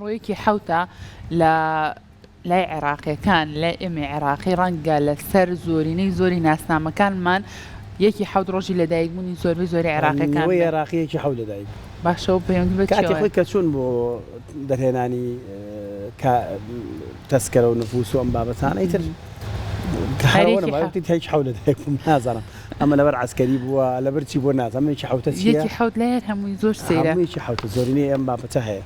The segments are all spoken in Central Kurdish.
ئەمڕۆیەکی حوتە لە لای عێراقیەکان لای ئێمە عێراقی ڕەنگە لەسەر زۆری ناسنامەکانمان یەکی حەوت ڕۆژی لەدایکبوونی زۆری عێراقیەکان عێراقیەکی حەوت لەدایک باشەوە پەیوەندی بە کاتی خۆی کە چوون بۆ دەرهێنانی تەسکەرە و نفوس و ئەم بابەتانە ئیتر هیچ حەوت لەدایک بووم نازانم ئەمە لەبەر عەسکەری بووە لەبەر چی بۆ نازانم یەکی حەوتە چییە یەکی حەوت لای هەمووی زۆر سەیرە هەموویەکی حەوتە زۆرینەی ئەم بابەتە هەیە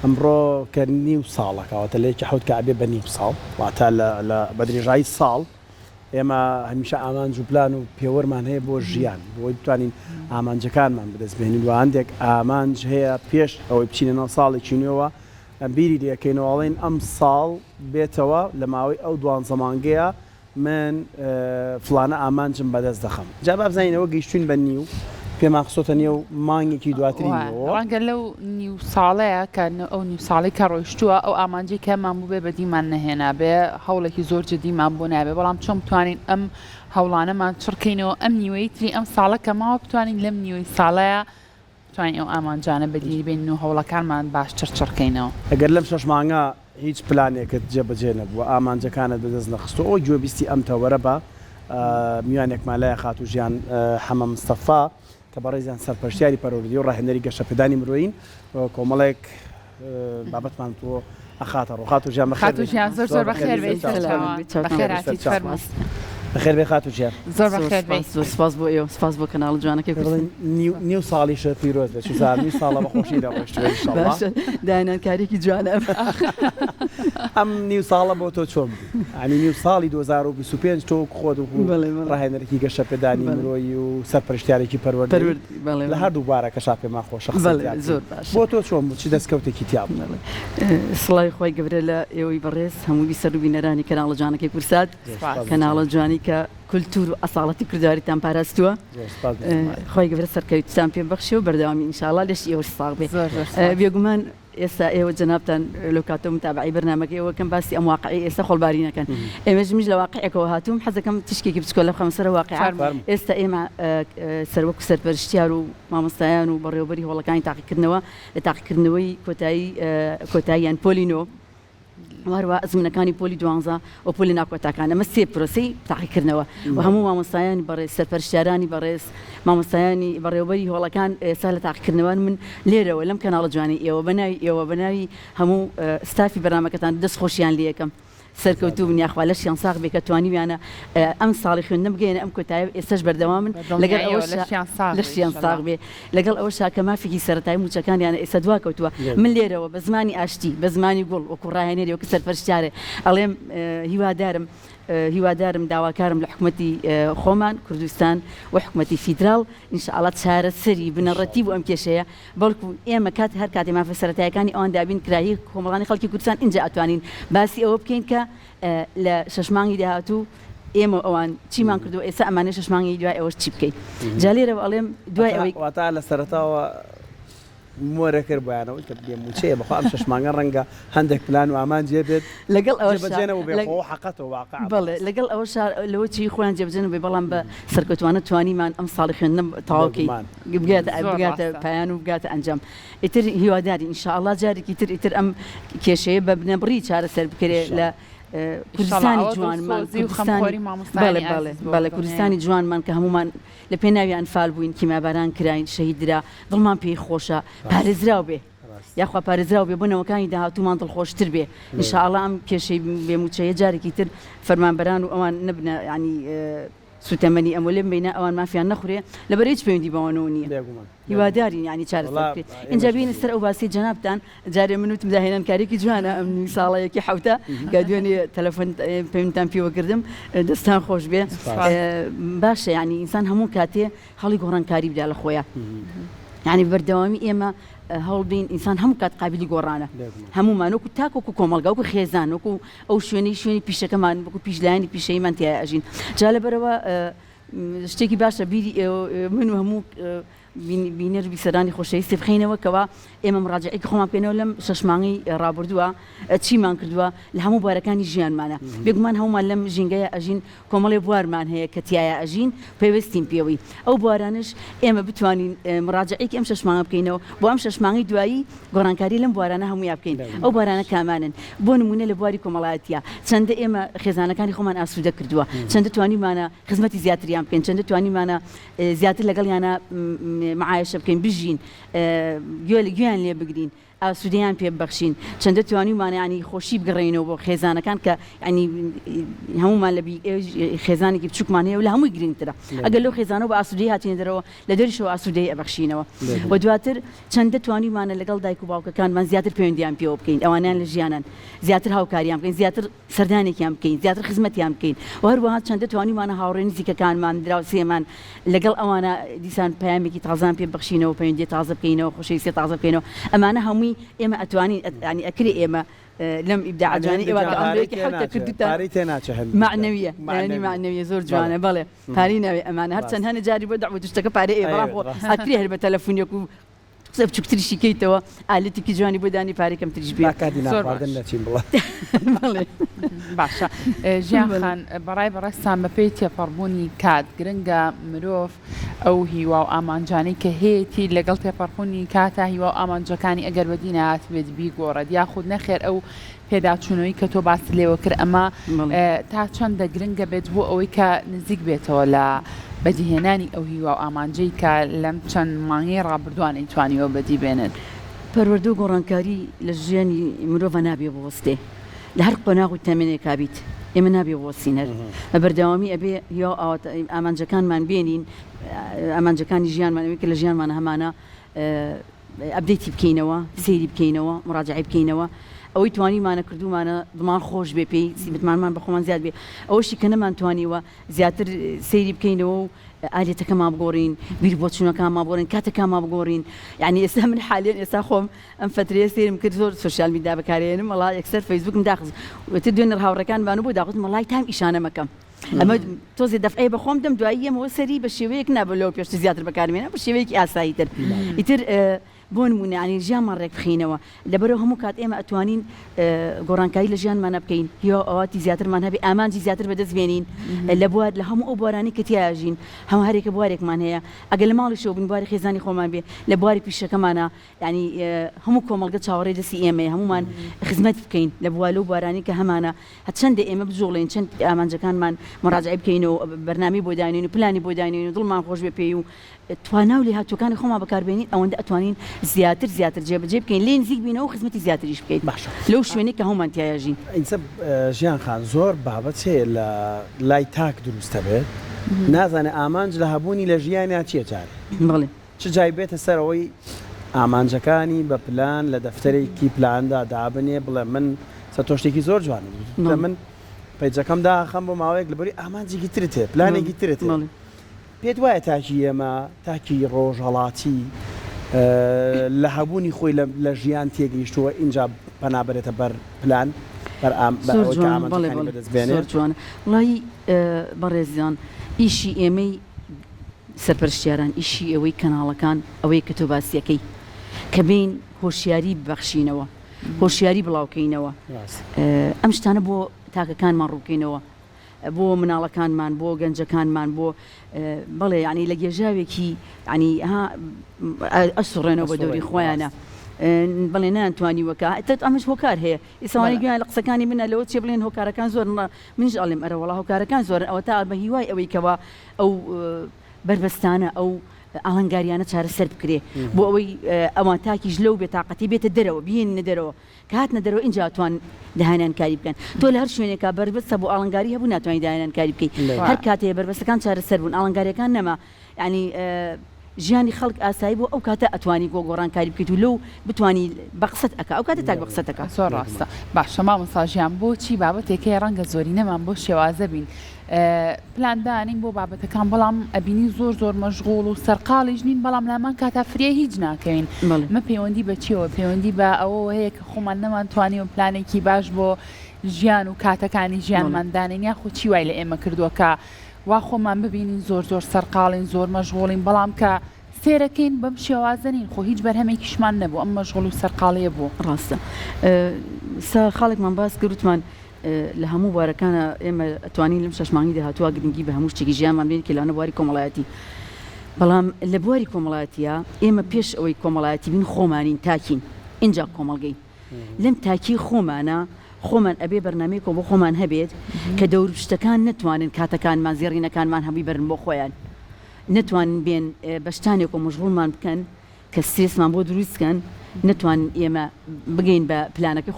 ئەمڕۆ کە نیو ساڵەکەواتە لە یەکی حەوت کە ئەبێ بە نیو ساڵ واتە لە بەدرێژایی ساڵ ئێمە هەمیشە ئامانج و پلان و پێوەرمان هەیە بۆ ژیان بۆی بتوانین ئامانجەکانمان بدەستبێنین و هەندێک ئامانج هەیە پێش ئەوەی بچینە ناو ساڵێکی نوێەوە بیری لەکەینەوەڵین ئەم ساڵ بێتەوە لە ماوەی ئەو دوان زەمانگەیە من فلانە ئامانجم بەدەست دەخەم جا بابزانینەوە گەیشتوین بە نیو پێمان خسۆتە نێو مانگێکی دواترینەوە ڕەنگە لەو نیو ساڵەیە کە ئەو نیو ساڵی کە ڕۆیشتووە ئەو ئامانجی کەمان بوو بێ بەدیمان نەهێنا بێ هەوڵێکی زۆر جدیمان بۆ نابێ بەڵام چۆن بتوانین ئەم هەوڵانەمان چڕکەینەوە ئەم نیوەی تری ئەم ساڵە کە ماوە بتوانین لەم نیوەی ساڵەیە بتوانین ئەو ئامانجانە بەدیری بین و هەوڵەکانمان باشتر چڕکەینەوە ئەگەر لەم 6 مانگە هیچ پلانێکت جێبەجێ نەبووە ئامانجەکانت بەدەست نەخستو ئەو گوێبیستی ئەم تەوەرە بە میوانێکمان لایە خات و ژیان حەمە مستەفا کە بەڕێزیان سەرپەرشتیاری پەروەردەی و ڕاهێنەری گەشەپێدانی مرۆیین کۆمەڵێک بابەتمان تۆ ئەخاتە ڕۆخات و ژیان خات و ژیان زۆر بەخێر بێیت بەخێراتی فەرمووس بەخێر بێ خات و ژیان زۆر بەخێر بێیت سپاس بۆ ئێوە سپاس بۆ کەناڵ جوانەکەی نیو ساڵیشە پیرۆز بێت نیو ساڵە بەخۆشی دەڕۆیشت داهێنانکاریێکی جوانە ئەم نیو ساڵە بۆ تۆ چۆن ئەنی نیو ساڵی 2025 تۆ خۆت و ڕاهێنەرێکی گەشەپێدانی مرۆیی و سەرپەرشتیارێکی پەروەردەی لە هەردوو بارەکە شا پێمان خۆشە زۆر باش بۆ تۆ چۆن چی دەستکەوتێکی تیاب سڵای خۆی گەورە لە ئێوەی بەڕێز هەمووی سەر و بینەرانی کەناڵە جوانەکەی کورسات کەناڵە جوانی کە کولتور و ئەساڵەتی کورداریتان پاراستووە خۆی گەورە سەرکەوتتان پێ بەخشی و بەردەوامی ئینشاءڵڵا لەش ئێوەش ساغ بێ بێگومان ئێستا ئێوە جەنابتان لەو کاتۆ متابعی بەرنامەکەیەوە کەم باسی ئەم واقعی ئێستا خۆڵبارینەکەن ئێمەش لە واقعەکەەوە هاتووم حەزەکەم تشکێکی بچکۆ لە خەمسەرە واقع ئێستا ئێمە سەروەکو سەرپەرشتیار و مامۆستایان و بەڕێوەبەری هۆڵەکانی تاقیکردنەوە لە تاقیکردنەوەی کۆتاییان پۆلینۆ وهروە ئەزمونەکانی پۆلی دوانزە و پۆلی ناکۆتاکان ئەمە سێ پرۆسەی تاقیکردنەوە و هەموو مامۆستایانی بەڕێز سەرپەرشتیارانی بەڕێز مامۆستایانی بەڕێوەبەری هۆڵەکان ئێستا لە تاقیکردنەوەن من لێرەوە لەم کەناڵە جوانی ئێوە بەناوی هەموو ستافی بەرنامەکەتان دەست خۆشیان لێ یەکەم سەرکەوتوو بن یاخوا لەشیان ساغ بێ کە توانیویانە ئەم ساڵی خوێندنە بگەێنە ئەم کۆتایە ئێستاش بەردەوامن لەگەڵ لەشیان ساغ بێ لەگەڵ ئەوەشا کە مافێکی سەرەتایی موچەکانیانە ئێستا دوا کەوتووە من لێرەوە بە زمانی ئاشتی بە زمانی گوڵ وەکو ڕاهێنەری وەکو سەرپەرشتیارێ ئەڵێم هیوادارم داواکارم لە حکوومەتی خۆمان کوردستان و حکوومەتی فیدراڵ ئینشاءڵڵا چارەسەری بنەڕەتی بۆ ئەم کێشەیە بەڵکو ئێمە کات هەر کاتێ مافە سەرەتایەکانی ئەوان دابین کراهی کۆمەڵانی خەڵکی کوردستان اینجا ئەتوانین باسی ئەوە بکەین کە لە 6 مانگی داهاتوو ئێمە ئەوان چیمان کردو ئێستا ئەمانە 6 مانگی دوای ئەوەش چی بکەین جا لێرەوە ئەڵێم دوای ئەوەی واتە لە سەرەتاوە مۆرە کرد بۆیانەوەی کە بێموچەیە بەخوا ئەم 6 مانگە ڕەنگە هەندێک پلان و ئامان جێبێت لەگەڵ بەڵێ لەگەڵ ئەوە لەوە چی خۆیان جێبجێن بێ بەڵام بە سەرکەوتوانە توانیمان ئەم ساڵی خوێندنە تەواوکەی بگاتە پایان و بگاتە ئەنجام ئیتر هیواداری ئینشاءڵڵا جارێکی تر ئەم کێشەیە بە بنەبڕی چارەسەر بکرێت لە کوردستانی جوانمان بەڵێ کوردستانی جوانمان کە هەمومان لە پێناویان فال بووین کیماباران کراین شەهیدرا دڵمان پێی خۆشە پارێزراو بێ یاخوا پارێزراو بێ بۆنەوەکانی داهاتوومان دڵخۆشتر بێ ئینشاءڵڵا ئەم کێشەی بێموچەیە جارێکی تر فەرمانبەران و ئەوان نبنە ینی سوتەمەنی ئەمە لێم بینە ئەوان مافیان نەخورێ لەبەر هیچ پەیوەندی بەوانەوە نییە هیوادارین ینی چارەسەر اینجا بینە سەر ئەو باسی جەنابتان جارێ من وتم داهێنانکاریێکی جوانە ئەم ساڵەیەکی حوتە کە دوێنێ تەلەفۆن پەیوەندتان پێوەکردم دەستان خۆش بێ باشە ینی ئینسان هەموو کاتێ هەڵی گۆڕانکاری بدا لە خۆیان ینی بەردەوامی ئێمە هەڵبین ئینسان هەموو کات قابلی گۆڕانە هەمومان وەکو تاکۆکو کۆمەلگا وەکو خێزان وەکو ئەو شوێنی پیشەکەمان وەکو پیشلایانی پیشەیمان تیا ئەژین جا لەبەرەوە شتێکی باشە بیری من و هەموو بینەر بیسەرانی خۆشەویستی بخینەوە کەوا ئێمە مراجعی خۆمان پێێنەوە لەم شەشمانگی ڕابردووە چیمان کردووە لە هەموو بوارەکانی ژیانمانە بێگومان هەمومان لەم ژینگەیە ئەژین کۆمەڵێ بوارمان هەیە کە تایە ئەژین پێویستیم پێوەی ئەو بوارانش ئێمە بتوانین مراجعی ئەم شەشمانگە بکەینەوە بۆ ئەم شەشمانگی دوایی گۆڕانکاری لەم بوارانە هەموویا بکەین ئەو بارانە کامانن بۆ نمونە لە بواری کۆمەڵایەتیە چەندە ئێمە خێزانەکانی خۆمان ئاسوودە کردووە چەندە توانیمانە خزمەتی زیاتریان بکەین چەندە توانیمانە زیاتر لەگەڵیانە معایشە بکەین بژین گوێیان لێ بگرین ئاسوودەیان پێ ببەخشین چەندە توانیمانە ینی خۆشی بگەڕێنەوە بۆ خێزانەکان کە ینی هەمومان لە خێزانێکی بچووکمان هەیە و لە هەمووی گرنگترە ئەگەر لەو خێزانەوە بە ئاسوودەی هاتین دەرەوە لە دەریشەوە ئاسوودەی ئەبەخشینەوە و دواتر چەندە توانیمانە لەگەڵ دایک و باوکەکانمان زیاتر پەیوەندیان پێوە بکەین ئەوانیان لە ژیانان زیاتر هاوکاریان بکەین زیاتر سەردانێکیان بکەین زیاتر خزمەتیان بکەین و هەروەها چەندە توانیمانە هاوڕێ نزیکەکانمان دراوسێمان لەگەڵ ئەوانە دیسان پەیامێکی تازان پێ بەخشینەوە پەیوەندی تازە بکەینەوە خۆشەویستی تازە بکەینەوە ئەمانە هەمووی ئێمە ئەتوانین يعني أكري إما لم إبداع جواني إيوه كأمريكي حتى كردتا معنوية يعني معنوية زور جوانا بله هارينا أمانة هرتسن هني جاري بدع وتشتكى بعد إيه برافو أكري هالبتلفون يكو سب شكتري شيكيتوا آلتي كي جواني بداني فاري كم تريش بيه لا كادينا باردنا تيم بله باشا جيان خان براي برسام بيتي فربوني كاد جرنجا مروف أو هو أمان جاني كهيتي لقلت فربوني كاتا هو أمان جكاني أجر بدينا تبد بيجورد ياخد نخير أو پێدا چوونەوەی کە تۆ باس لێوە کرد ئەمە تا چەندە گرنگە بێت بۆ ئەوەی کە نزیک بێتەوە لە بەدیهێنانی ئەو هیوا و ئامانجەی کە لەم چەند مانگەی ڕابردووانەی توانیوە بەدی بێنن پەروەردە و گۆڕانکاری لە ژیانی مرۆڤ نابێ بوەستێ لە هەر قۆناغ و تەمێنێک کابیت ئێمە نابێ بۆسینەر بە بەردەوامی ئەبێ یا ئامانجەکانمان بێنین ئامانجەکانی ژیانمانەوەی کە لە ژیانمان هەمانە ئەبدەیتی بکەینەوە سەیری بکەینەوە مراجعی بکەینەوە ئەوەی توانیمانە کردومانە دڵمان خۆش بێ پێی سیبتمانمان بە خۆمان زیاد بێ ئەوەشی کە نەمانتوانیوە زیاتر سەیری بکەینەوە و ئالێتەکەمان بگۆڕین بیر بۆ چوونەکانمان بگۆڕین کاتەکانمان بگۆڕین یعنی ئێستا من حاليا ئێستا خۆم ئەم فترەیە سەیرم کرد زۆر سوشیال میدیا بەکارهێنم وەڵا یەکسەر فەیسبووکم داخست وتر دوێنێ هاوڕەکانمان بوو داخستم وەڵای تایم ئیشانە مەکەم ئەمە تۆزێ دەفعەی بەخۆم دەم دوایی ئەمەوە سەری بە شێوەیەک نابە لەو پێشتر زیاتر بەکارمێنە بە شێوەیەکی ئاساییتر ئیتر بۆ نمونە ینی ژیانمان ڕێک بخینەوە لەبەرەوە هەموو کات ئێمە ئەتوانین گۆڕانکاری لە ژیانمانە بکەین یا ئەواتی زیاترمان هەبێ ئامانجی زیاتر بەدەست بێنین لە بوار لە هەموو ئەو بوارانی کە تیاژین هەموو هەرێکە بوارێکمان هەیە ئەگەر لە ماڵیشەوە بن بواری خێزانی خۆمان بێ لە بواری پیشەکەمانە ینی هەموو کۆمەڵگە چاوەڕێ دەستی ئێمە هەمومان خزمەت بکەین لە بوالە و بوارانی کە هەمانە هەچەندە ئێمە بجوڵین چەند ئامانجەکانمان مراجعی بکەینەوە بەرنامەی بۆ داینین و پلانی بۆ داینین و دڵمان خۆش بێ پێی و تواناو لێ هاتووەکانی خۆمان بەکاربێنین ئەوەندە ئەتوانین زیاتر جێبەجێ بکەین لێ نزیک بینەوە و خزمەتی زیاتریش بکەیت باشە لەو شوێنێک کە هەمومان تایەژین ئینسە ژیان خان زۆر بابەت هەیە لە لای تاک دروستە بێت نازانێ ئامانج لە هەبوونی لە ژیانیان چیە جارێ بڵێ چ جای بێتە سەرەوەی ئامانجەکانی بە پلان لە دەفتەرێکی پلاندا دابنێ بڵێ من سەتۆشتێکی زۆر جوانە لە من پەیجەکەم داخەم بۆ ماوەیەک لەبەری ئامانجێکی ترت هەیە پلانێکی ترت پێت وایە تاکی ئێمە تاکی ڕۆژهەڵاتی لە هەبوونی خۆی لە ژیان تێگەیشتووە اینجا پەنابەرێتە بەر پلان زۆر جوانە وڵی بەڕێزیان ئیشی ئێمەی سەرپەرشتیاران ئیشی ئەوەی کەناڵەکان ئەوەی کە تۆ باسیەکەی کە بین هۆشیاری ببەخشینەوە هۆشیاری بڵاوکەینەوە ئەم شتانە بۆ تاکەکانمان ڕووکەینەوە بۆ مناڵەکانمان بۆ گەنجەکانمان بۆ بەڵێ ینی لە گێژاوێکی ینی ئەسوڕێنەوە بە دەوری خۆیانە بڵێ نانتوانی وەکە ئەمەش هۆکار هەیە ئیسەوانی گویان لە قسەکانی منە لەوە چێ بڵێن هۆکارەکان زۆر منش ئەڵێم ئەرەوەڵا هۆکارەکان زۆر ئەوە تا بە هیوای ئەوەی کەەوە ئەو بربەستانە ئەو ئاهەنگاریانە چارەسەر بکرێ بۆ ئەوەی ئەوان تاکیش لەو بێتاقەتی بێتە دەرەوە بێنە دەرەوە کاتنە دەرەوە اینجا توان داهێنان کاری بکەن تۆ لە هەر شوێنێکا بربەستە بۆ ئاڵنگاری هەبوو ناتوانانی داهێنان کاری بکەیت هەر کاتەیە بربەستەکان چارەسەر بوون ئاڵنگاریەکان نەما ینی ژیانی خەڵک ئاسایی بۆ ئەو کاتە ئەتوانی گۆڕانکاری بکەیت و لەو بتوانی بە قسەت ئەکا ئەو کاتە تاک بە قسەتەکە زۆر ڕاستە باشە مامۆستاژیان بۆچی بابەتێکەیە ڕەنگە زۆری نەمان بۆ شێوازە بین پلاندانین بۆ بابەتەکان بەڵام ئەبینی زۆر مەشغوڵ و سەرقاڵیش نین بەڵام لامان کاتا فرێ هیچ ناکەین مە پەیوەندی بە چیەوە پەیوەندی بە ئەوە هەیە کە خۆمان نەمانتوانی و پلانێکی باش بۆ ژیان و کاتەکانی ژیانماندانین یاخۆ چی وای لە ئێمە کردووە کە وا خۆمان ببینین زۆر سەرقاڵین زۆر مەشغوڵین بەڵام کە سێرەکەین بەم شێوازەنین خۆ هیچ بەرهەمێکیشمان نەبوو ئەم مەشغوڵ و سەرقاڵیە بوو ڕاستە خاڵێکمان باس کردوتمان لە هەموو وارەکانە ئێمە ئەتوانین لەم شەشمانگی داهاتووە گرنگی بە هەموو شتێکی ژیانمان بێن کە لەوانە بواری کۆمەڵایەتی بەڵام لە بواری کۆمەڵایەتیە ئێمە پێش ئەوەی کۆمەڵایەتی بین خۆمانین تاکین اینجا کۆمەڵگەی لەم تاکی خۆمانە خۆمان ئەبێ بەرنامەیەکۆ بۆ خۆمان هەبێت کە دەوروپشتەکان نتوانن کاتەکانمان زێڕینەکانمان هەمووی بەرن بۆ خۆیان نتوانین بێن بەشتانێک و مەشغوڵمان بکەن کە سترێسمان بۆ دروستکەن نتوانین ئێمە بگەین بە پلانەکە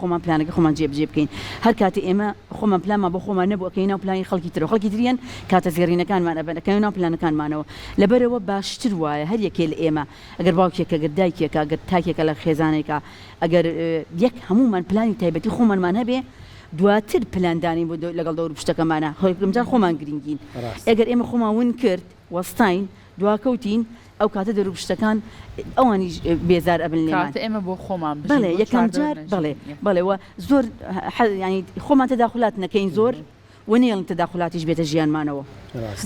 خۆمان جێبجێ بکەین هەر کاتە ئێمە خۆمان پلانمان بۆ خۆمان نەبوو ئەکەی ناو پلانی خەڵکی تریان کاتە زێڕینەکانمان ئەبەنەکەی ناو پلانەکانمانەوە لەبەرەوە باشتر وایە هەر یەکێ لە ئێمە ئەگەر باوکێکە گەر دایکێکە گەر تاکێکە لە خێزانێکە ئەگەر یەک هەمومان پلانی تایبەتی خۆمانمان هەبێ دواتر پلاندانی بۆ لەگەڵ دەوروپشتەکەمانە خۆمجار خۆمان گرنگین ئەگەر ئێمە خۆمان ون کرد وەستاین دواکەوتین ئەو کاتە دەوروپشتەکان ئەوانی بێزار ئەبن لێمان ئێمە بۆ خۆمان بڵێ یەکەم جار بڵێەوە زۆر ینی خۆمان تەداخلات نەکەین زۆر ونێڵن تەداخلاتیش بێتە ژیانمانەوە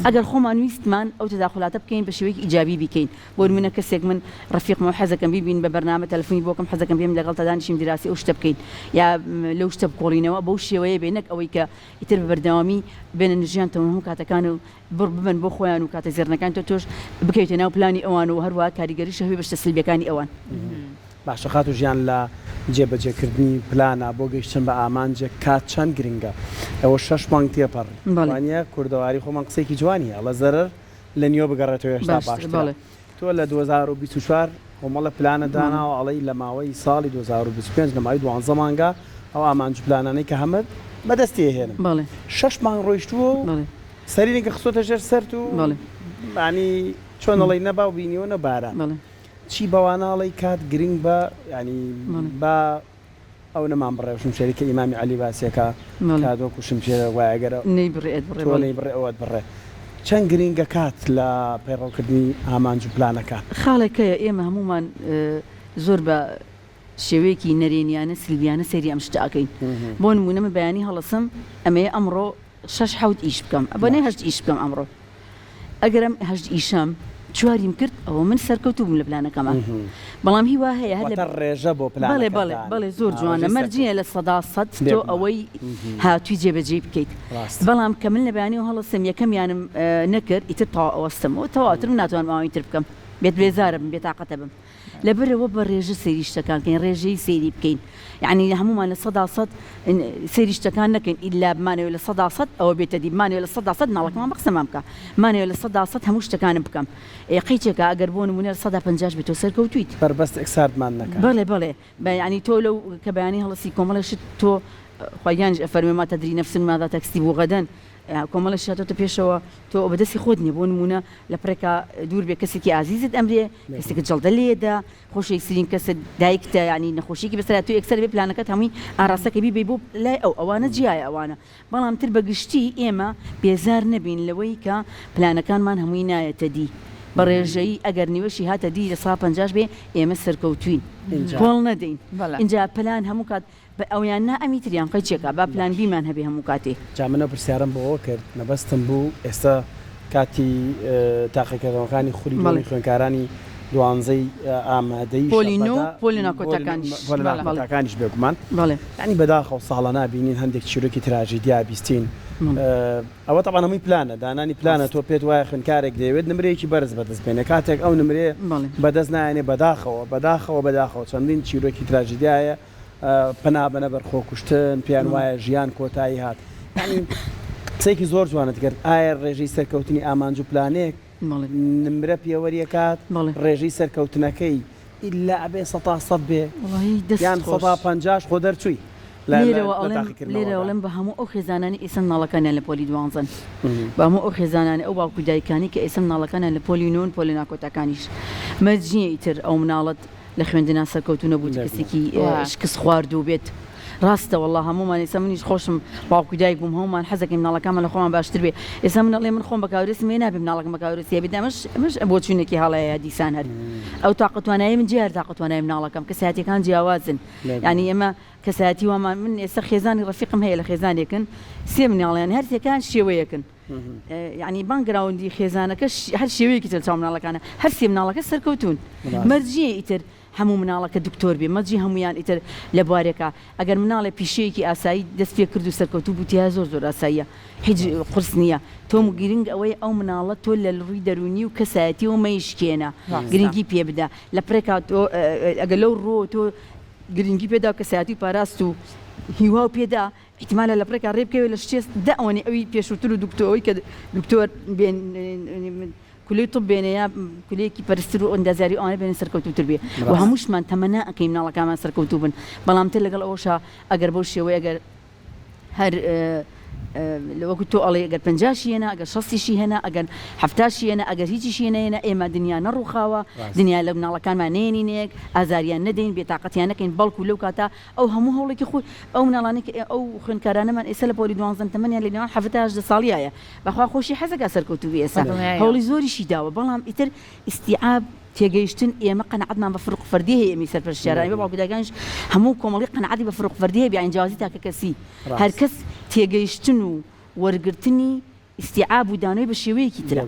ئەگەر خۆمان ویستمان ئەو تەداخلاتە بکەین بە شێوەیەکی ئیجابی بیکەین بۆ منە کەسێک من ڕفیقمەوە حەزەکەم بیبین بە بەرنامە تەلەفۆنی بۆکەم حەزەکەم بێم لەگەڵ تەدانیشیم دراسی ئەو شتە بکەین یا لەو شتە بکۆڵینەوە بەو شێوەیە بێنەک ئەوەی کە ئیتر بە بەردەوامی بێنە نژیانتەوە هەموو کاتەکان و ببن بۆ خۆیان و کاتە زێڕنەکان تۆش بکەیتە ناو پلانی ئەوان و هەروە کاریگەری شەوی بەشتە سلبیەکانی ئەوان باشە خات و ژیان لە جێبەجێکردنی پلانە بۆ گەیشتن بە ئامانجێک کات چەند گرنگە ئەوە 6 مانگ تێپەڕ وانە کوردەواری خۆمان قسێکی جوانی ئەڵە زەرەر لە نیۆ بگەڕێتەوە هێشتا باشتر تۆ لە 2024 کۆمەڵە پلانە داناوە ئەڵەی لە ماوەی ساڵی 2025 لە ماوەی 12 مانگە ئەو ئامانج پلانانەی کە هەمە بەدەستی هێنن 6 مانگ ڕۆیشتووە و سەرینێکە خسۆتە ژێر سەرت و ینی چۆن ئەڵەی نەبا و بینیەوە نەبارە چی بەواناڵی کات گرنگ بە ینی بە ئەو نەمان بڕێوشم شەریکە ئیمامی عەلی باسیەکە کادۆک و شمشێرە وایەگەرە بڕێ بڕێ چەند گرنگە کات لە پەیڕەوکردنی ئامانج و پلانەکە خاڵێکەیە ئێمە هەمومان زۆر بە شێوەیەکی نەرێنیانە سلبیانە سەیری ئەم شتاکەین بۆ نمونەمە بەیانی هەڵەسم ئەمەیە ئەمڕۆ 6 ئیش بکەم ئەبەنێ 8 ئیش بکەم ئەمڕۆ ئەگەرم 8 ئیشەم چواریم کرد ئەوە من سەرکەوتوبووم لە پلانەکەمان بەڵام هیوا هەیە هەر ڕێژە بۆ بەڵێ زۆر جوانە مەرجە لە 100 تۆ ئەوەی هاتووی جێبەجێ بکەیت بەڵام کە من لە بەیانی و هەڵەسم یەکەمیانم نەکرد ئیتر ئەوەستمەوە تەواترم ناتوان ماوەی تر بکەم بێت بێزارە بم بێتاقەتە بم لەبەرەوە بە ڕێژە سەیری شتەکان بکەین ڕێژەی سەیری بکەین یعنی هەمومان لە 100 سەیری شتەکان نەکەین ئیلا بمانەوە لە 100 ئەوە بێتە دی بمانەوە لە 100 ناڵەکەمان بەقسەمان بکە مانەوە لە 100 هەموو شتەکانم بکەم قەیچێکە ئەگەر بۆ نمونە 150 بێتەوە سەرکەوتویت بەربەست ئەکساردمان نەکە بڵێ ینی تۆ لەو کە بەیانی هەڵەسی کۆمەڵەشت تۆ خۆیانش ئەفەرمێ تەدری نەفس ماذا تەکستی بۆ غەدەن کۆمەڵە شاتۆتە پێشەوە تۆ بەدەستی خۆت نیە بۆ نمونە لە پرێکە دوور بێ کەسێکی ئازیزت ئەمرێ کەسێکە جەڵدە لێدا خۆشی سرین کەسە دایکتە ینی نەخۆشیکی بەسەر تو یەکسەر بێ پلانەکەت هەمووی ئاراستەکە بیبێ بۆ لای ئەوانە جیایە ئەوانە بەڵام تر بەگشتی ئێمە بێزار نەبین لەوەی کە پلانەکانمان هەمووی نایەتە دی بە ڕێژەی ئەگەر نیوەشی هاتە دی لە 150 بێ ئێمە سەرکەوتوین پۆڵ نەدەین اینجا پلان هەموو کات بە ئەویان نا ئەمیتریان قەیچێکە با پلان بیمان هەبێ هەموو کاتێ جا منە پرسیارم بۆەوە کرد نەبەستم بوو ئێستا کاتی تاقیکردنەوەکانی خوری خوێنکارانی دوانزەی ئامادەی پۆلیناکۆتەکانیش بێگومان ینی بەداخەوە ساڵە نابینین هەندێک چیرۆکی تراژیدیا بیستین ئەوە تەبان هەمووی پلانە دانانی پلانە تۆ پێت وایە خوێنکارێک دەیەوێت نمرەیەکی بەرز بەدەست بێنێ کاتێک ئەو نمرێ بەدەست نایێنێ بەداخەوە چەندین چیرۆکی تراژیدایە پەنابەنە بەرخۆ کوشتن پێیان وایە ژیان کۆتایی هات ینی قسەیەکی زۆر جوانت کرد ئایا ڕێژەی سەرکەوتنی ئامانج و پلانێک نمرە پێوەریەکات ڕێژەی سەرکەوتنەکەی ئیلا ئەبێ 100 بێ یان 150 خۆ دەرچووی لێرەوەڵم بە هەموو ئەو خێزانانی ئێسم ناڵەکانیان لە پۆلی دوانزن بە هەموو ئەو خێزانانی ئەو باوکو دایکانی کە ئێسم ناڵەکانیان لە پۆلی نۆن پۆلی ناکۆتەکانیش مەرجیە ئیتر ئەو مناڵەت لە خوێندنا سەرکەوتو نەبوو کەسێکی شکست خواردوو بێت ڕاستە وەڵا هەمومان ئێستا منیش خۆشم باوکو دایک بووم هەمومان حەزەکەی مناڵەکانمان لە خۆمان باشتر بێ ئێستا منەڵێ من خۆم بەکاورێسم هێ نابێ مناڵەکەم بەکاورێسیە بێت ئەمەش بۆ چوونێکی هەڵەیە دیسان هەر ئەو تااقەتوانایی من جیار تااقەتوانای مناڵەکەم کەسایەتیەکان جیاوازن ینی ئێمە کەسایەتی ومان من ئێستا خێزانی ڕەفیقم هەیە لە خێزانێکن سێ مناڵیان هەرسێکان شێوەیەکن يعني بانگراوندی خێزانەکەش هەر شێوەیەکی تر چاو مناڵەکانە هەر سێ مناڵەکە سەرکەوتون مەرجیە ئیتر هەموو مناڵەکە دکتۆر بێ مەرجی هەمویان ئیتر لە بوارێکە ئەگەر مناڵە پیشەیەکی ئاسایی دەست پێ کرد و سەرکەوتوو بوتیا زۆر ئاساییە هیچ قرس نییە تۆم گرنگ ئەوەی ئەو مناڵە تۆ لە ڕووی دەرونی و کەسایەتی و مەیشکێنە گرنگی پێ بدە لە پرێکا ئەگەر لەو ڕۆ تۆ گرنگی پێدا کەسایەتی پاراست و هیوا و پێدا احتمالە لە پرێکا ڕێبکەوێت لە شتێست داوەنی ئەوی پێشووتر و دکتۆرەوەی کە دکتۆر کولی طب بێنەیە کولەیەکی پەرستر و ئەندازیاری ئەوانە بێنە سەرکەوتوتر بێ و هەمووشمان تەمەنا ئەەکەی مناڵەکانمان سەرکەوتوو بن بەڵام تر لەگەڵ ئەوەشە ئەگەر بەو شێوەیە ئەگەر هەر وەکو تۆ ئەڵێ ئەگەر 50 هێنا ئەگەر 60 هێنا ئەگەر 70 هێنا ئەگەر هیچیشی هێنە ئێمە دنیا نەڕووخاوە دنیا لە مناڵەکانمان نێنینێک ئازاریان نەدەین بێتاقەتیان نەکەین بەڵکو لەو کاتە ئەو هەموو هەوڵێکی خۆی ئەو مناڵانێک ئەو خوێندکارانەمان ئێستا لە پۆلی 12 تەمەنیان لە نێوان 17 ساڵیایە بەخوا خۆشی حەزەکە سەرکەوتوو بێ ئێستا هەوڵی زۆریشی داوە بەڵام ئیتر ئیستیعاب تێگەیشتن ئێمە قەنەعەتمان بە فروق فەردی هەیە ئێمەی سەرپەرشتیارانی بە باوکوداگانش هەموو کۆمەڵی قەنەعەتی بە فروق فەردی هەیە بیانجیازی تاکە کەسی هەر کەس تێگەیشتن و وەرگرتنی استیعاب و دانەوەی بە شێوەیەکی ترە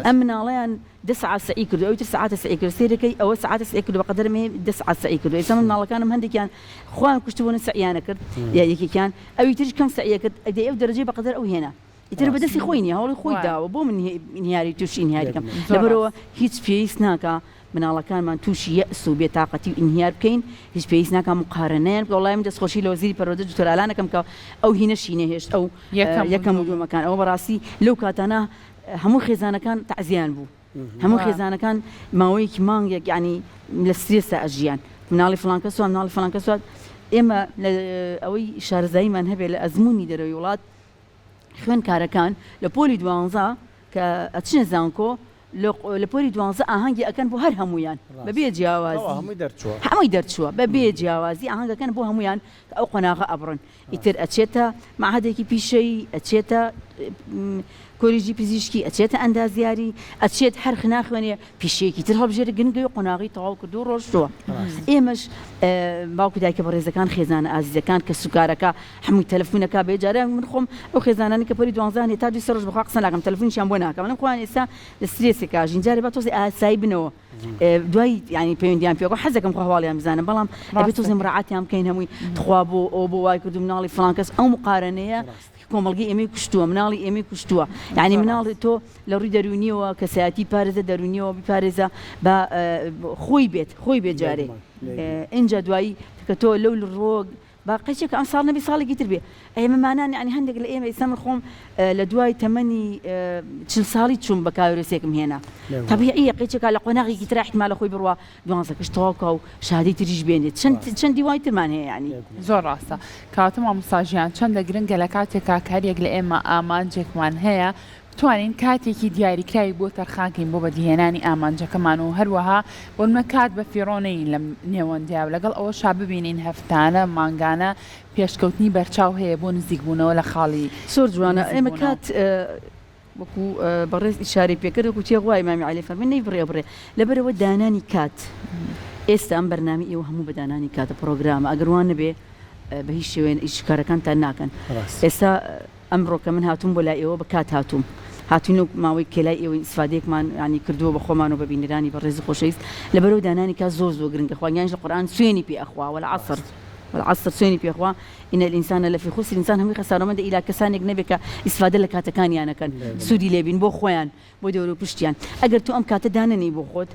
ئەم مناڵەیان 10 ساعات سعی کردو ئەوی تر ساعات سعی کرد سێرەکەی ئەوە ساعات سعی کردو بەقەدەر مێ 10 ساعات سعی کردو ئێستا مناڵەکانم هەندێکیان خۆیان کوشتبوونە سعیانە کرد یا یەکێکیان ئەوی تریش کەم سعیە کرد ئەدەی ئەو دەرەجەی بەقەدەر ئەو هێنا ئیتر بەدەستی خۆی نیە هەوڵی خۆی داوە بۆ من ئینهیاری تووشی ئینهیاریکەم لەبەرەوە هیچ پێویست ناکە مناڵەکانمان تووشی یەئس و بێتاقەتی و ئینهیار بکەین هیچ پێویست ناکە مقارنەیان بکە وەڵای من دەستخۆشی لە وەزیری پەروەردە دکتۆر ئالانەکەم کە ئەو هینەشی نەهێشت ئەو یەکەم و دووەمەکان ئەوە بەڕاستی لەو کاتانە هەموو خێزانەکان تەعزیان بوو هەموو خێزانەکان ماوەیەکی مانگێک یعنی لە سترێسا ئەژیان مناڵی فڵان کەس وات مناڵی فڵان کەس وات ئێمە ئەوەی شارەزاییمان هەبێت لە ئەزمموی دەرەوەی وڵات خوێندکارەکان لە پۆلی 12 کە ئەچنە زانکۆ لە پۆلی 12 ئاهەنگی ئەکەن بۆ هەر هەمویان بەبێ جیاوازی هەمووی دەرچووە بەبێ جیاوازی ئاهەنگەکەن بۆ هەمویان ئەو قۆناغە ئەبڕن ئیتر ئەچێتە معهەدێکی پیشەی ئەچێتە کۆلیژی پزیشکی ئەچێتە ئەندازیاری ئەچێت هەر خناخوێنێ پیشەیەکی تر هەڵبژێرە گنگی و قۆناغی تەواو کردو و ڕۆژتووە ئێمەش باوکو دایکە بەڕێزەکان خێزانە ئازیزەکان کە سوکارەکە هەمووی تەلەفۆنەکە بێجارە من خۆم ئەو خێزانانی کە پۆلی 12 هێتا دوی سەرۆژ بەخوا قسە ناکەم تەلەفۆنیشیان بۆ ناکەم لەم خوان ئێستا لە سترێسێکا ژین جارێ با تۆزی ئاسایی بنەوە دوای ینی پەیوەندیان پێوە حەزەکەم خۆ هەواڵیان بزانم بەڵام ئەبێت تۆزی مڕاعاتیان بکەین هەمووی تخوا بۆ ئەو بۆ وای کردو مناڵی فڵان کەس ئەو مقارنەیە کۆمەڵگی ئێمەی کوشتووە مناڵی ئێمەی کوشتووە یعنی مناڵی تۆ لە ڕووی دەرونیەوە کەسایەتی پارێزە دەرونیەوە بپارێزە بە خۆی بێت جارێ اینجا دوایی کە تۆ لەو ڕۆگ باقیچێک ئەم ساڵ نەبی ساڵێکی تر بێ ئێمەمانان ینی هەندێک لە ئێمە ئێستا من خۆم لە دوای تەمەنی 40 ساڵی چوون بە کاوێرسێکم هێنا طبیعیە قیچێکا لە قۆناغێکی تر احتمالە خۆی بڕوا 12 کەش تەواوکە و شادی تریش بێنێت چەند دیوای ترمان هەیە ینی زۆر ڕاستە کاتە مامۆستاژیان چەندە گرنگە لە کاتێکا کارێک لە ئێمە ئامانجێکمان هەیە توانین کاتێکی دیاریکراوی بۆ تەرخانکەین بۆ بەدیهێنانی ئامانجەکەمان و هەروەها بۆنمە کات بە فیڕۆنەی لە نێوەندیا و لەگەڵ ئەوە شا ببینین هەفتانە مانگانە پێشکەوتنی بەرچاو هەیە بۆ نزیک بوونەوە لە خاڵی زۆر جوانە ئێمە کات وەکو بەڕێز ئیشارەی پێکرد وەکو تێغوای مامی عەلی فەرمێ بڕێ لەبەرەوە دانانی کات ئێستا ئەم بەرنامی ئێوە هەموو بە دانانی کاتە پرۆگرامە ئەگەر وان نەبێ بە هیچ شێوەیە ئیشکارەکانتان ناکەن ئێستا ئەمڕۆکە من هاتووم بۆ لای ئێوە بە کات هاتووم هاتوین و ماوەی کێلای ئێوەی سفادێکمان ینی کردووە بە خۆمان و بە بینەرانی بەڕێزی خۆشەویست لەبەرەوە دانانی کات زۆر گرنگە خواگیانش لە قورئان سوێنی پێ ئەخوا والعەصر والعصر سوێنی پێخوا إن الإنسان لفي خسر الإنسان هەمووی خەسارەمەندە ئیلا کەسانێک نەبێت کە ئیسفادە لە کاتەکانیانەکەن سوودی لێبین بۆ خۆیان بۆ دەور و پشتیان ئەگەر تو ئەم کاتە داننی بۆ خۆت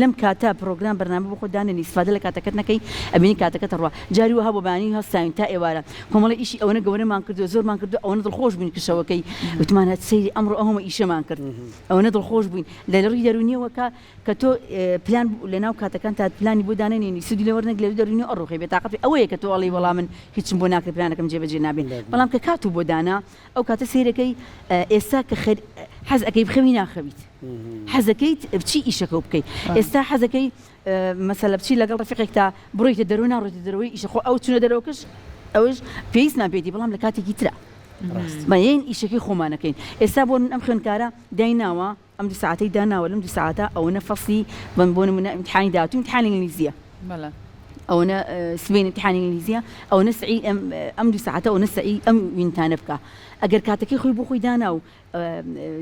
لەم کاتە پرۆگرام بەرنامە بۆ خۆت داننی ئیسفادە لە کاتەکەت نەکەی ئەبینی کاتەکەت ڕوا جاری وها بۆ بەیانی هەستاوین تا ئێوارە کۆمەڵی ئیشی ئەوەنە گەورەمان کردو زۆرمان کردو ئەوەنە دڵخۆش بووین کشەوەکەی وتمان هات سەیری ئەمڕۆ ئەومە ئیشەمان کرد ئەوەنە دڵخۆش بووین لە ڕووی دەرونیەوە کە تۆ پلان لەناو کاتەکان تا پلانی بۆ دانێنی سوودی لەوەرنەک لە دەرونی ئەڕۆخی بێتاقەت ئەوەیە کە تۆ ئەڵی وەڵام من هیچم بۆ ناکرد پلانەکەم جێبەجێ نابێت بەڵام کە کات و بۆ دانا ئەو کاتە سیرەکەی ئێستا کە حەز ئەەکەی بخەوی ناخەویت حەزەکەیت بچی ئیشەکە بکەیت ئێستا حەزەکەی مەسەلە بچی لەگەڵ ڕەفیقێک تا بڕۆیتە دەرەوە ناڕۆیتە دەرەوەی ئیشە خۆ ئەو چونە دەرەوەکەش ئەوش پێویست نابێتی بەڵام لە کاتێکی ترە بەیەن ئیشەکەی خۆمانەکەین ئێستا بۆ ئەم خوێندکارە دایناوە ئەم دو ساعتەی داناوە لەم دو ساعتە ئەوەنە فەصلی بۆ نمونە ئیمتحانی داهاتوو ئیمتحانی ئینگلیزیە ئەوەنە سبەی ئیمتحانی ئینگلیزیە ئەوەنە سعی ئەم دو ساعتە ئەوەنە سعی ئەم وینتانە بکە ئەگەر کاتەکەی خۆی بۆ خۆی دانا و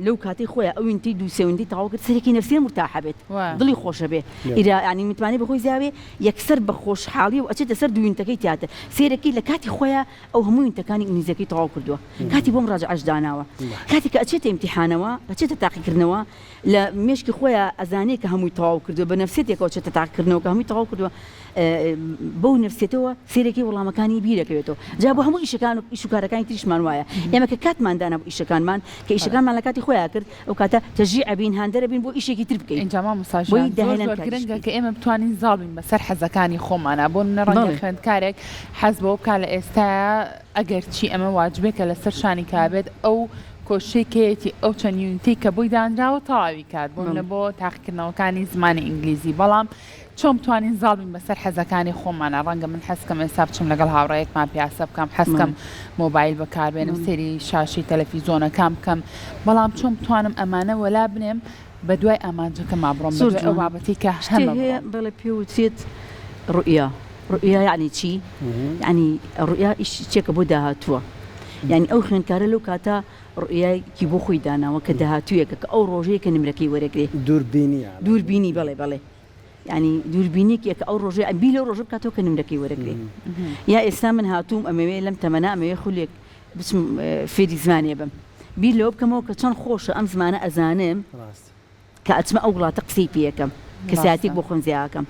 لەو کاتی خۆیان ئەو وینتی دو سێوەندی تەواو کرد سەرێکی نەفسیە مرتاحە بێت دڵی خۆشە بێ ئیرا ینی متوانێت بەخۆی زاوێ یەکسەر بە خۆشحاڵی و ئەچێتە سەر دووینتەکەی تیاتە سێرەکەی لە کاتی خۆیان ئەو هەموو وینتەکانی ئینگلیزیەکەی تەواو کردووە کاتی بۆ مراجعەش داناوە کاتی کە ئەچێتە ئیمتیحانەوە ئەچێتە تاقیکردنەوە لە مێشکی خۆیان ئەزانێ کە هەمووی تەواو کردووە بە نەفسێتێکەوە چێتە تاقیکردنەوە کە هەمووی تەواو کردووە بەو نەفسێتەوە سێرەکەی وەڵامەکانی بیرەکەوێتەوە جا بۆ هەموو ئیشەکان و ئیش و کارەکانی تریشمان وایە ئێمە کە کاتماندانە بۆ ئیشەکانمان کە ئیشەکانمان لە کاتی خۆیان کرد ئەو کاتە تەژیع بین هاندەرە بین بۆ ئیشێکی تر بکەین اینجا مامۆستاژیان زۆر گرنگە کە ئێمە بتوانین زاڵ بین بەسەر حەزەکانی خۆمانە بۆ منە ڕەنگە خوێندکارێک حەز بۆ بکات لە ئێستا ئەگەر چی ئەمە واجبێکە لەسەر شانی کابێت ئەو کۆشێکێتی ئەو چەند یونیتی کە بۆی دانراوە تەواوی کات بۆ بۆ تاقیکردنەوەکانی زمانی ئینگلیزی بەڵام چۆن بتوانین زاڵ بین بەسەر حەزەکانی خۆمانە ڕەنگە من حەزکەم ئێستا بچم لەگەڵ هاوڕەیەکمان پیاسە بکەم حەزکەم مۆبایل بەکاربێنم سێری شاشی تەلەڤیزۆنەکان بکەم بەڵام چۆن بتوانم ئەمانە وەلا بنێم بە دوای ئامانجەکەم بڕۆم بە ئەو بابەتی کە هەمە بەڵێ پێوتێت ڕوئیا یعنی چی؟ یعنی ڕوئیا شتێکە بۆ داهاتووە یعنی ئەو خوێندکارە لەو کاتە ڕوئیایکی بۆ خۆی داناوە کە داهاتوویەکە کە ئەو ڕۆژەیە کە نمرەکەی وەرەگرێ دووربینی بەڵێ ینی دووربینێکێکە ئەو ڕۆژێ بی لەو ڕۆژە بکاتەوە کە نمرەکەی وەرەگرێ یا ئێستا من هاتووم ئەمەوێ لەم تەمەنا ئەمەوێ خولێک بچم فێری زمانێ بم بی لەوە بکەمەوە کە چەند خۆشە ئەم زمانە ئەزانم کە ئەچمە ئەو وڵاتە قسەی پێەکەم کە ساتێک بۆ خوێنزیاکەم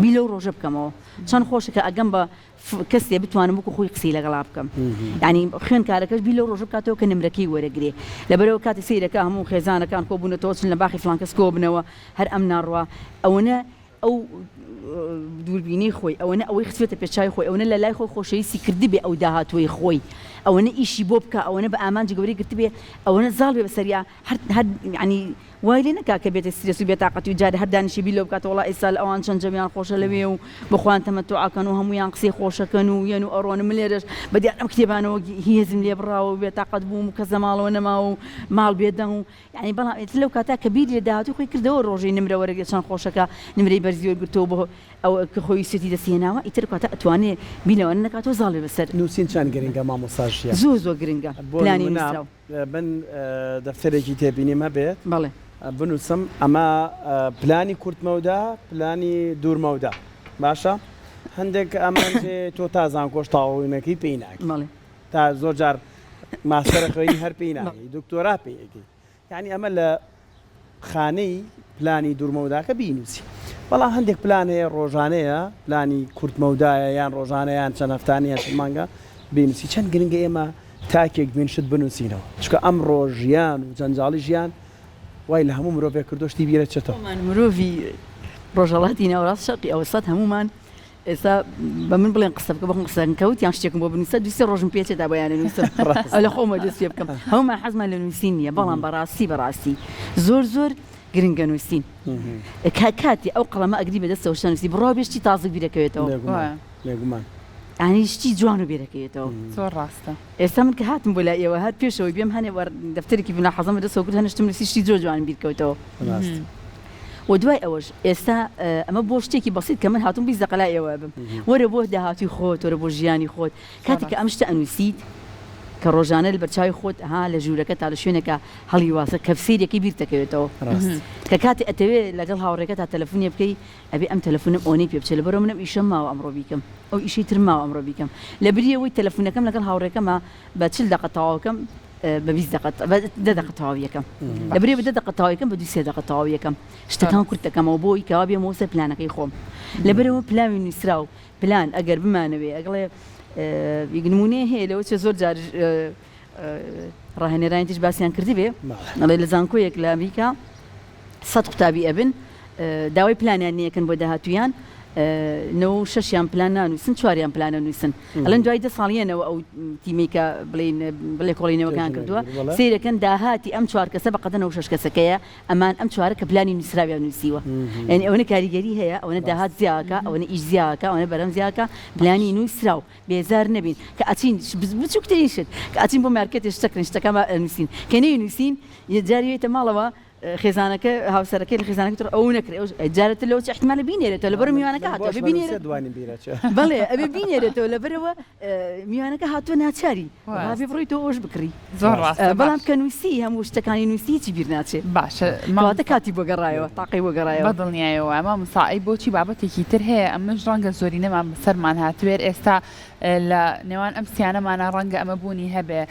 بی لەو ڕۆژە بکەمەوە چەند خۆشە کە ئەگەم بە کەسێ بتوانم وەکو خۆی قسەی لەگەڵا بکەم ینی خوێندکارەکەش بی لەو ڕۆژە بکاتەوە کە نمرەکەی وەرەگرێ لەبەرەوە کاتی سەیرەکە هەموو خێزانەکان کۆبوونەتەوە چن لە باخی فڵان کەس کۆبنەوە هەر ئەم ناڕوا ئەوەنە ئەو دووربینی خۆی ئەوەنە ئەوەی خسوێتە پێچای خۆی ئەوەنە لە لای خۆی خۆشەویستی کردی بێ ئەو داهاتوی خۆی ئەوەنە ئیشی بۆ بکە ئەوەنە بە ئامانجی گەورەی گرتی بێ ئەوەنە زاڵ بێ بەسەریا هەر ینی وای لێ نەکا کە بێتە سترێس و بێتاقەتی و جارە هەر دانیشی بی لەو بکاتە وڵا ئێستا لە ئەوان چەند جەمیان خۆشە لەوێ و بخوان تەمەتوعاکەن و هەمویان قسەی خۆشەکەن و یەن و ئەڕۆنە من لێرەش بەدیار ئەم کتێبانەوە هێزم لێ بڕاوە و بێتاقەت بووم و کەس ماڵەوە نەما و ماڵ بێدەنگ و یعنی بەڵام لەو کاتا کە بیر لێ داهاتوی خۆی کردەوە ڕۆژەی نمرە وەرەگرێت چەند خۆشەکە نمرەی بەرزی وەرگرتەوە بۆ ئەو کە خۆی سێتی دەستێناوە ئیتر کاتە ئەتوانێ بیلەوە نەکاتەوە زاڵ بێ بەسەر نووسین چەند گرنگە مامۆستاژیە زۆر گرنگە پلانی نووسراو من دەفتەرێکی تێبینیم هەبێت بەڵێ بنووسم ئەمە پلانی کورتمەودا پلانی دوورمەودا باشە هەندێک ئەمانجێ تۆ تازان کۆشتاوینەکەی پێی ناکە تا زۆر جار ماستەرە خوێنی هەر پێی ناکەی دکتۆرا پێیەکەی یعنی ئەمە لە خانەی پلانی دوورمەوداکە بینوسی بەڵام هەندێک پلان هەیە ڕۆژانەیە پلانی کورتمەودایە یان ڕۆژانەیان چەند هەفتانیان مانگە بینوسی چەند گرنگە ئێمە تاکێک بینشت بنووسینەوە چکە ئەمڕۆ ژیان و جەنجاڵی ژیان وای لە هەموو مرۆڤێک کردۆشتی بیرە چێتەوە مرۆڤی ڕۆژەڵاتی ناوەڕاست شەرقی ئەوەسات هەمومان ئێستا بە من بڵێن قسە بکە بەخۆم قسەن کەوت یان شتێکم بۆ بنووسە دوسێ ڕۆژم پێچێتا بەیانە نووسم لە خۆمە دەست پێ بکەم هەمومان حەزمان لە نووسین نییە بەڵام بەڕاستی زۆر گرنگە نووسین کاتی ئەو قەڵەمە ئەگری بەدەستەوە شتەنووسی بڕوا بێشتی تازە بیرەکەوێتەوە لێگومان ئانی شتی جوان و بیرەکەوێتەوە زۆر ڕاستە ئێستا من کە هاتم بۆ لای ئێوە هات پێشەوەی بێم هەنێ دەفتەرێکی بنا حەزەمە دەستەوە کرد هەنشتم نووسی شتی زۆر جوان بیرکەوتەوە و دوای ئەوەش ئێستا ئەمە بۆ شتێکی بەسیط کە من هاتوم 20 دقیقە لای ئێوە بم وەرە بۆ داهاتوی خۆت وەرە بۆ ژیانی خۆت کاتێک کە ئەم شتە ئەنووسیت کە ڕۆژانە لە بەرچاوی خۆت ها لە ژوورەکە تا لە شوێنێکە هەڵی واسە کە سیرێکی بیرتەکەوێتەوە کە کاتی ئەتەوێت لەگەڵ هاوڕێکە تا تەلەفۆنی بکەی ئەبێ ئەم تەلەفۆنم ئەوەی پێ بچێت لەبەرەوە منم ئیشەم ماوە ئەمڕۆ بیکەم ئەو ئیشی تر ماوە ئەمڕۆ بیکەم لە بریەوەی تەلەفۆنەکەم لەگەڵ هاوڕێکەمە بە 40 دقیقە تەواوەکەم بە 20 دقیقە تەواو یەکەم لە بریە بە 10 دقیقە تەواو یەکەم بە 2 دقیقە تەواو یەکەم شتەکان کورت دەکەمەوە بۆی کەوا بێ مۆسە پلانەکەی خۆم لەبەرەوە پلاوی نووسراو پلان ئەگەر بمانەوێ ئەگڵێ نمونەیە هەیە لەوە چێ زۆر جار ڕاهێنەرانی تیش باسییان کردی بێ لە زانکۆیەک لە ئەمریکا 100 قوتابی ئەبن داوای پلانیان نیەکەن بۆ داهاتویان 96یان پلان نانووسن 4یان پلانە نووسن ئەلەن دوای 10 ساڵیانەوە ئەو تیمێکە بڵێ کۆڵینەوەکان کردووە سیرەکەن داهاتی ئەم 4 کەسە بەقەدە 6 کەسەکەیە ئەمان ئەم 4 کە پلانی نووسراویان نووسیوە یعنی ئەوەنە کاریگەری هەیە ئەوەنە داهات زیاکە ئەوەنە ئیش زیاکە ئەوەنە بەرەم زیاکە پلانی نووسراو بێزار نەبین کە ئەچین بچووکترین شت کە ئەچین بۆ مارکێتێ شتەکردن شتەکان نووسین کە نەی نووسین جاریێتە ماڵەوە خێزانەکە هاوسەرەکەی لە خێزانەکە ئەو نەکرێ جارێت لەوە احتمالە بینێرێتەوە لەبەر میوانەکە هاتووە ئەبێ بینێرێت دوانی بیرەچە بەڵێ ئەبێ بینێرێتەوە لەبەرەوە میوانەکە هاتووە ناچاری بێ بڕۆیتەوە ئەوش بکڕی زۆر ڕاستە بەڵام کە نووسی هەموو شتەکانی نووسی چی بیر ناچێت باشە ماواتە کاتی بۆ گەڕایەوە تاقی بۆ گەڕایەوە بەدڵنیایەوە ئەمە مساعی بۆچی بابەتێکی تر هەیە ئەمەش ڕەنگە زۆری نەمان بەسەرمان هاتوێر ئێستا لە نێوان ئەم سیانەمانە ڕەنگە ئەمە بوونی هەبێ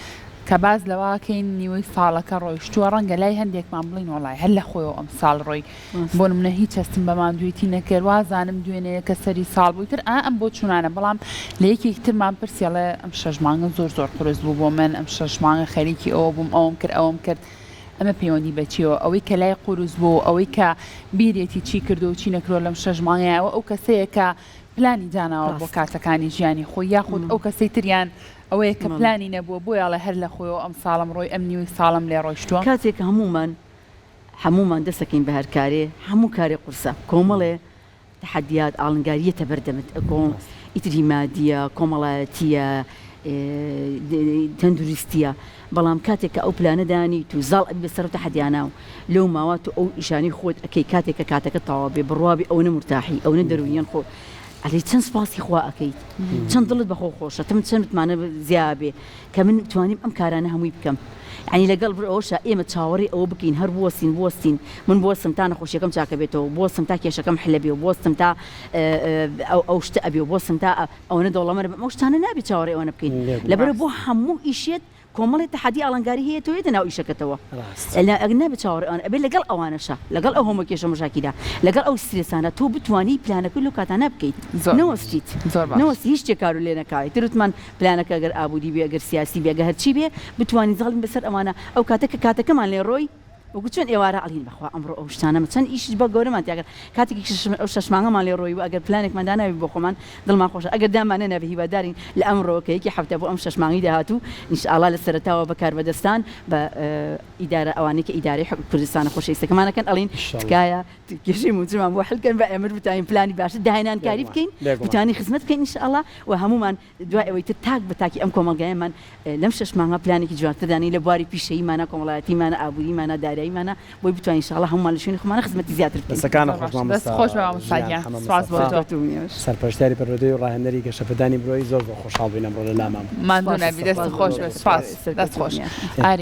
کە باز لەواکەین نیوەی ساڵەکە ڕۆیشتووە ڕەنگە لای هەندێکمان بڵین وڵای هەر لە خۆیەوە ئەم ساڵ ڕۆی بۆ نمونە هیچ هەستم بەمان دوێتی نەکرد وازانم دوێنەیە کە سەری ساڵ بووی تر ئەم بۆ چونانە بەڵام لە یەکێک ترمان پرسیڵێ ئەم شەژمانگە زۆر زۆر قرس بوو بۆ من ئەم شەژمانگە خەریکی ئەوە بووم ئەوم کرد ئەوم کرد ئەمە پەیوەندی بەچیەوە ئەوەی کە لای قورس بوو ئەوەی کە بیرێتی چی کردو و چی نەکرۆ لەم شەژمانگەیەوە ئەو کەسەیە کە پلانی داناوە بۆ کاتەکانی ژیانی خۆی یاخود ئەو کەسەی تریان ئەوەیە کە پلانی نەبووە بۆ یاڵە هەر لە خۆیەوە ئەم ساڵم ڕۆی ئەم نیوەی ساڵم لێ ڕۆیشتووە کاتێک هەمومان دەسەکەین بە هەرکارێ هەموو کارێ قورسە کۆمەڵێ تحدیات ئاڵنگاریەتە بەردەمت ئیتری مادیە کۆمەڵایەتیە تەندروستیە بەڵام کاتێک کە ئەو پلانەدانی تو زاڵ ئەبی بەسەر تەحدیانە و لەو ماوات و ئەو ئیشانی خۆت ئەەکەی کاتێک کە کاتەکە تەواو بێ بڕوابی ئەو نەمرتاحی ئەو نەدەرویان خۆ ئەلی چەند سپاسی خوا ئەەکەیت چەند دڵت بەخۆ خۆشە تم چەند متمانە زیابێ کە من توانیم ئەم کارانە هەمووی بکەم ینی لەگەڵ ئەوشە ئێمە چاوەڕی ئەوە بکەین هەر بوەستین من بۆستم تا نەخۆشیەکەم چاکە بێتەوە بۆستم تا کێشەکەم حلە بێ و بۆستم تا ئەو شتە ئەبێ و بۆستم تا ئەوەنە دەوڵەمە ئەو شتانە نابێت چاوەڕێ ئەوەنە بکەین لەبەرە بۆ هەموو ئیشێت کۆمەڵی تحدی ئاڵنگاری هەیە تۆ یێتە ناو ئیشەکەتەوە نابێت چاوەڕێ ئەوانە ئەبێ لەگەڵ ئەوانەشە لەگەڵ ئەو هەموو کێشە مشاکیدا لەگەڵ ئەو سترێسانە تۆ بتوانی پلانەکەی لەو کاتانە بکەیت نەوەستیت نەوەستی هیچ شتێک و لێ نەکاوی ترتمان پلانەکە ئەگەر ئابوودی بێ ئەگەر سیاسی بێ ئەگەر هەرچی بێ بتوانی زاڵین بەسەر ئەوانە ئەو کاتەکە کاتەکەمان لێ ڕۆی وەکو چۆن ئێوارە ئەڵین بەخوا ئەمڕۆ ئەو شتانەمە چەند ئیش بە گەورەمان تیاگەر کاتێکی ئەو شەشمانگەمان لێ ڕۆی و ئەگەر پلانێکمان داناوی بۆ خۆمان دڵمان خۆشە ئەگەر دامانە نەبێ هیوادارین لە ئەمڕۆکە یەکی هەفتە بۆ ئەم شەشمانگی داهاتوو ئینشاءالله لە سەرەتاوە بەکار بەدەستان بە ئیدارە ئەوانەی کە ئیدارەی کوردستانە خۆشەویستەکەمانەکەن ئەڵین تکایە کێشەی موچمان بۆ حلکەن بە ئێمە بتوانین پلانی باشە داهێنان کاری بکەین بتوانین خزمەت بکەین ئینشاءالله و هەمومان دوای ئەوەی تر تاک بە تاکی ئەم کۆمەڵگەیەمان لەم شەشمانگە پلانێکی جوانتر دانی لە بواری پیشەییمانە کۆمەڵایەتیمانە ئابووریمانە داراییمانە بۆی بتوانین ئینشاءالله هەمومان لە شوێنی خۆمانە خزمەتی زیاتر بکەین دەستەکانە خۆش مامۆستاگیان سپاس بۆ تۆ سەرپەرشتیاری پەروەردەی و ڕاهێنەری گەشەپەدانی برۆی زۆر خۆشحاڵ بووین ئەمڕۆ لە لامام ماندوو نەبی دەست خۆش بە سپاس دەست خۆش ئاری